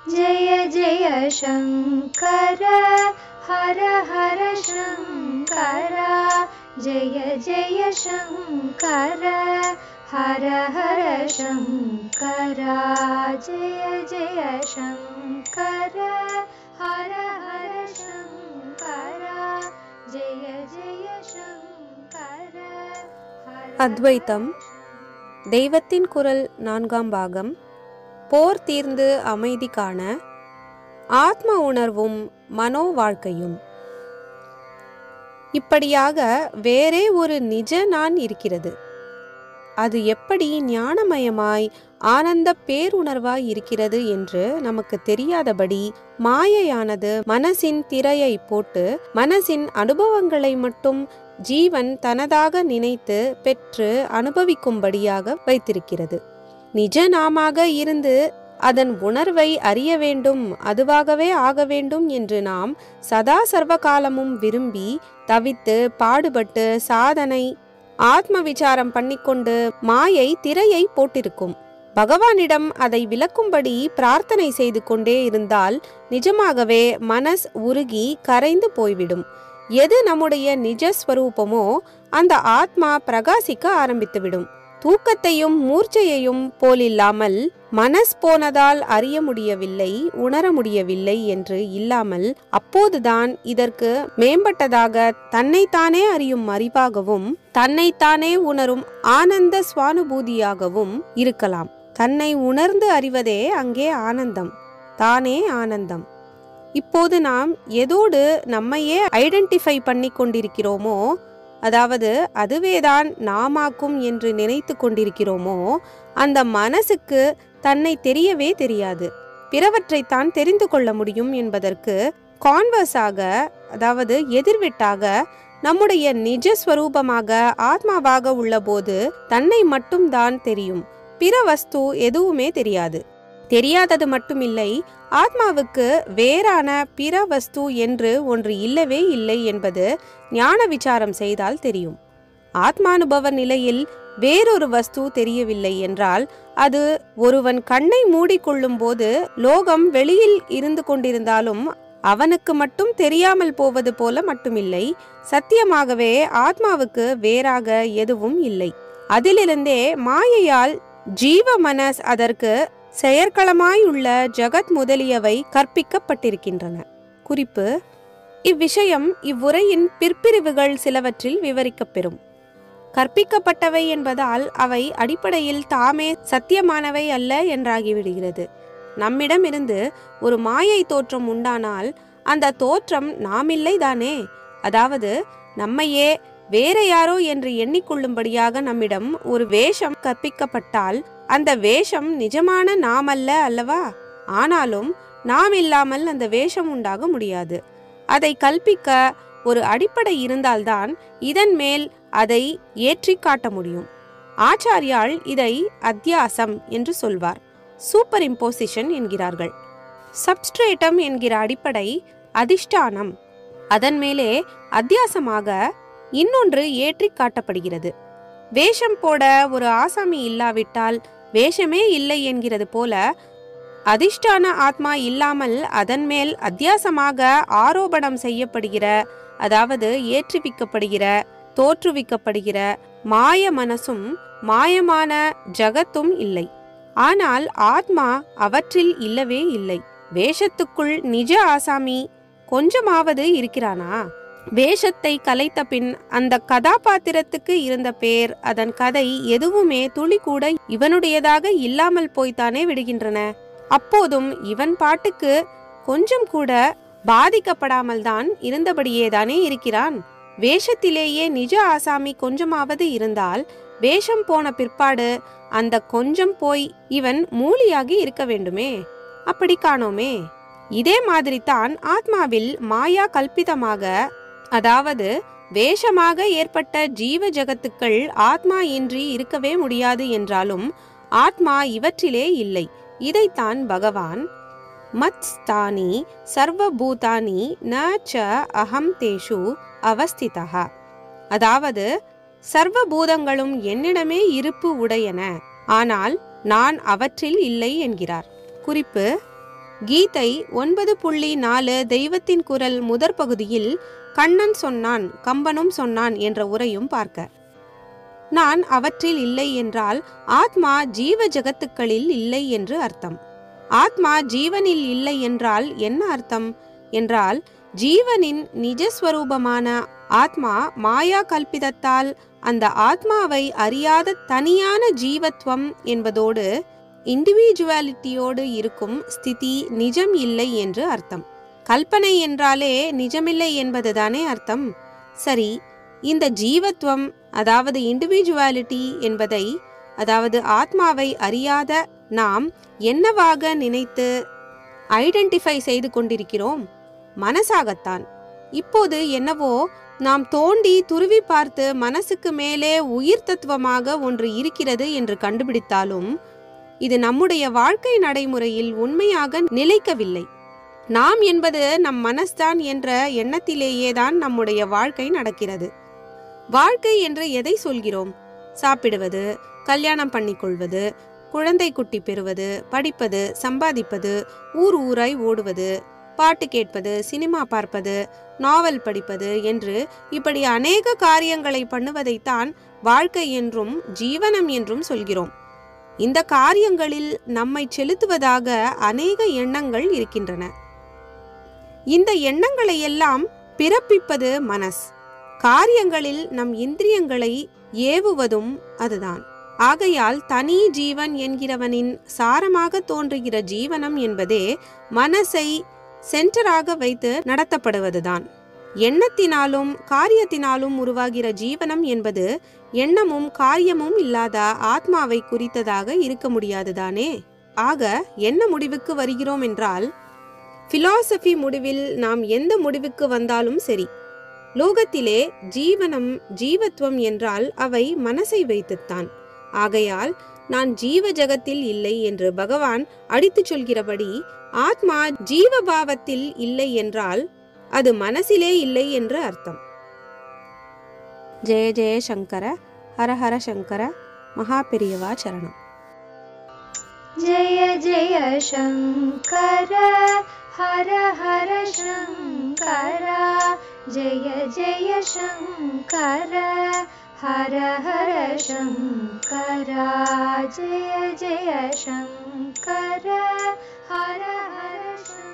जय जय शंकर हर हर शंकर जय जय शंकर हर हर शंकर जय जय शंकर हर हर शंकर जय जय शंकर அத்வைத்தம் தெய்வத்தின் குரல் 4ஆம் பாகம். போர் தீர்ந்து அமைதி காண ஆத்ம உணர்வும் மனோ வாழ்க்கையும். இப்படியாக வேறே ஒரு நிஜ நான் இருக்கிறது. அது எப்படி ஞானமயமாய் ஆனந்த பேருணர்வாய் இருக்கிறது என்று நமக்கு தெரியாதபடி மாயையானது மனசின் திரையை போட்டு மனசின் அனுபவங்களை மட்டும் ஜீவன் தனதாக நினைத்து பெற்று அனுபவிக்கும்படியாக வைத்திருக்கிறது. நிஜ நாமாக இருந்து அதன் உணர்வை அறிய வேண்டும், அதுவாகவே ஆக வேண்டும் என்று நாம் சதா சர்வகாலமும் விரும்பி தவித்து பாடுபட்டு சாதனை ஆத்ம விசாரம் பண்ணிக்கொண்டு மாயை திரையை போட்டிருக்கும். பகவானிடம் அதை விளக்கும்படி பிரார்த்தனை செய்து கொண்டே இருந்தால் நிஜமாகவே மனஸ் உருகி கரைந்து போய்விடும். எது நம்முடைய நிஜஸ்வரூபமோ அந்த ஆத்மா பிரகாசிக்க ஆரம்பித்துவிடும். தூக்கத்தையும் மூர்ச்சையையும் போலில்லாமல் மனஸ் போனதால் அறிய முடியவில்லை, உணர முடியவில்லை என்று இல்லாமல் அப்போதுதான் இதற்கு மேம்பட்டதாக தன்னைத்தானே அறியும் அறிவாகவும் தன்னைத்தானே உணரும் ஆனந்த சுவானுபூதியாகவும் இருக்கலாம். தன்னை உணர்ந்து அறிவதே அங்கே ஆனந்தம், தானே ஆனந்தம். இப்போது நாம் எதோடு நம்மையே ஐடென்டிஃபை பண்ணி கொண்டிருக்கிறோமோ, அதாவது அதுவேதான் நாமாக்கும் என்று நினைத்து கொண்டிருக்கிறோமோ, அந்த மனசுக்கு தன்னை தெரியவே தெரியாது. பிறவற்றைத்தான் தெரிந்து கொள்ள முடியும் என்பதற்கு கான்வர்ஸாக, அதாவது எதிர்விட்டாக, நம்முடைய நிஜஸ்வரூபமாக ஆத்மாவாக உள்ளபோது தன்னை மட்டும் தான் தெரியும். பிற வஸ்து எதுவுமே தெரியாது. தெரியாதது மட்டுமில்லை, ஆத்மாவுக்கு வேறான பிற வஸ்து என்று ஒன்று இல்லவே இல்லை என்பது ஞான விசாரம் செய்தால் தெரியும். ஆத்மானுபவ நிலையில் வேறொரு வஸ்து தெரியவில்லை என்றால் அது ஒருவன் கண்ணை மூடிக்கொள்ளும் போது லோகம் வெளியில் இருந்து கொண்டிருந்தாலும் அவனுக்கு மட்டும் தெரியாமல் போவது போல மட்டுமில்லை. சத்தியமாகவே ஆத்மாவுக்கு வேறாக எதுவும் இல்லை. அதிலிருந்தே மாயையால் ஜீவ மனஸ் அதற்கு செயற்களமாயுள்ள ஜகத் முதலியவை கற்பிக்கப்பட்டிருக்கின்றன. குறிப்பு: இவ்விஷயம் இவ்வுரையின் பிற்பிரிவுகள் சிலவற்றில் விவரிக்கப்பெறும். கற்பிக்கப்பட்டவை என்பதால் அவை அடிப்படையில் தாமே சத்தியமானவை அல்ல என்றாகிவிடுகிறது. நம்மிடமிருந்து ஒரு மாயை தோற்றம் உண்டானால் அந்த தோற்றம் நாமில்லை தானே. அதாவது நம்மையே வேற யாரோ என்று எண்ணிக்கொள்ளும்படியாக நம்மிடம் ஒரு வேஷம் கற்பிக்கப்பட்டால் அந்த வேஷம் நிஜமான நாம் அல்ல அல்லவா? ஆனாலும் நாம் இல்லாமல் அந்த வேஷம் உண்டாக முடியாது. அதை கல்பிக்க ஒரு அடிப்படை இருந்தால்தான் இதன் மேல் அதை ஏற்றி காட்ட முடியும். ஆச்சாரியால் இதை அத்தியாசம் என்று சொல்வார். சூப்பர் இம்போசிஷன் என்கிறார்கள். சப்ஸ்ட்ரேட்டம் என்கிற அடிப்படை அதிஷ்டானம். அதன் மேலே அத்தியாசமாக இன்னொன்று ஏற்றி காட்டப்படுகிறது. வேஷம் போட ஒரு ஆசாமி இல்லாவிட்டால் வேஷமே இல்லை என்கிறது போல அதிஷ்டான ஆத்மா இல்லாமல் அதன் மேல் அத்தியாசமாக ஆரோபணம் செய்யப்படுகிற, அதாவது ஏற்றுவிக்கப்படுகிற, தோற்றுவிக்கப்படுகிற மாய மனசும் மாயமான ஜகத்தும் இல்லை. ஆனால் ஆத்மா அவற்றில் இல்லவே இல்லை. வேஷத்துக்குள் நிஜ ஆசாமி கொஞ்சமாவது இருக்கிறானா? வேஷத்தை கலைத்த பின் அந்த கதாபாத்திரத்துக்கு இருந்த பேர், அதன் கதை எதுவுமே துளி கூட இவனுடையதாக இல்லாமல் போய்த்தானே விடுகின்றன. அப்போதும் இவன் பாட்டுக்கு கொஞ்சம் கூட பாதிக்கப்படாமல் தான் இருந்தபடியேதானே இருக்கிறான். வேஷத்திலேயே நிஜ ஆசாமி கொஞ்சமாவது இருந்தால் வேஷம் போன பிற்பாடு அந்த கொஞ்சம் போய் இவன் மூலியாகி இருக்க வேண்டுமே. அப்படி காணோமே. இதே மாதிரி தான் ஆத்மாவில் மாயா கல்பிதமாக, அதாவது வேஷமாக ஏற்பட்ட ஜீவ ஜகத்துக்கள் ஆத்மா இன்றி இருக்கவே முடியாது என்றாலும் ஆத்மா இவற்றிலே இல்லை. இதைத்தான் பகவான் மத்ஸ்தானி சர்வபூதானி ந ச அகம் தேஷு அவஸ்திதஹ, அதாவது சர்வபூதங்களும் என்னிடமே இருப்பு உடையன, ஆனால் நான் அவற்றில் இல்லை என்கிறார். குறிப்பு: கீதை 9.4 தெய்வத்தின் குரல் முதற் பகுதியில் கண்ணன் சொன்னான், கம்பனும் சொன்னான் என்ற உரையும் பார்க்க. நான் அவற்றில் இல்லை என்றால் ஆத்மா ஜீவ ஜகத்துக்களில் இல்லை என்று அர்த்தம். ஆத்மா ஜீவனில் இல்லை என்றால் என்ன அர்த்தம் என்றால், ஜீவனின் நிஜஸ்வரூபமான ஆத்மா மாயா கல்பிதத்தால் அந்த ஆத்மாவை அறியாத தனியான ஜீவத்வம் என்பதோடு இண்டிவிஜுவாலிட்டியோடு இருக்கும் ஸ்திதி நிஜம் இல்லை என்று அர்த்தம். கல்பனை என்றாலே நிஜமில்லை என்பதுதானே அர்த்தம். சரி, இந்த ஜீவத்வம் அதாவது இண்டிவிஜுவாலிட்டி என்பதை, அதாவது ஆத்மாவை அறியாத நாம் என்னவாக நினைத்து ஐடென்டிஃபை செய்து கொண்டிருக்கிறோம்? மனசாகத்தான். இப்போது என்னவோ நாம் தோண்டி துருவி பார்த்து மனசுக்கு மேலே உயிர் தத்துவமாக ஒன்று இருக்கிறது என்று கண்டுபிடித்தாலும் இது நம்முடைய வாழ்க்கை நடைமுறையில் உண்மையாக நிலைக்கவில்லை. நாம் என்பது நம் மனஸ்தான் என்ற எண்ணத்திலேயேதான் நம்முடைய வாழ்க்கை நடக்கிறது. வாழ்க்கை என்று எதை சொல்கிறோம்? சாப்பிடுவது, கல்யாணம் பண்ணிக்கொள்வது, குழந்தை குட்டி பெறுவது, படிப்பது, சம்பாதிப்பது, ஊர் ஊராய் ஓடுவது, பாட்டு கேட்பது, சினிமா பார்ப்பது, நாவல் படிப்பது என்று இப்படி அநேக காரியங்களை பண்ணுவதைத்தான் வாழ்க்கை என்றும் ஜீவனம் என்றும் சொல்கிறோம். இந்த காரியங்களில் நம்மை செலுத்துவதாக அநேக எண்ணங்கள் இருக்கின்றன. இந்த எண்ணங்களை எல்லாம் பிறப்பிப்பது மனஸ். காரியங்களில் நம் இந்திரியங்களை ஏவுவதும் அதுதான். ஆகையால் தனி ஜீவன் என்கிறவனின் சாரமாக தோன்றுகிற ஜீவனம் என்பதே மனசை சென்டராக வைத்து நடத்தப்படுவதுதான். எண்ணத்தினாலும் காரியத்தினாலும் உருவாகிற ஜீவனம் என்பது எண்ணமும் காரியமும் இல்லாத ஆத்மாவை குறித்ததாக இருக்க முடியாதுதானே. ஆக என்ன முடிவுக்கு வருகிறோம் என்றால், பிலாசபி முடிவில் நாம் எந்த முடிவுக்கு வந்தாலும் சரி, லோகத்திலே ஜீவனம் ஜீவத்துவம் என்றால் அவை மனசை வைத்துத்தான். ஆகையால் நான் ஜீவ ஜகத்தில் இல்லை என்று பகவான் அடித்து சொல்கிறபடி ஆத்மா ஜீவபாவத்தில் இல்லை என்றால் அது மனசிலே இல்லை என்று அர்த்தம். ஜெய ஜெய சங்கர, ஹர ஹர சங்கர, மகா பெரியவா சரணம். ஜெய ஜெய சங்கர, ஹர ஹர சங்கர, ஜெய ஜெய சங்கர, ஹர ஹர சங்கர, ஜெய ஜெய சங்கர, ஹர ஹர சங்கர.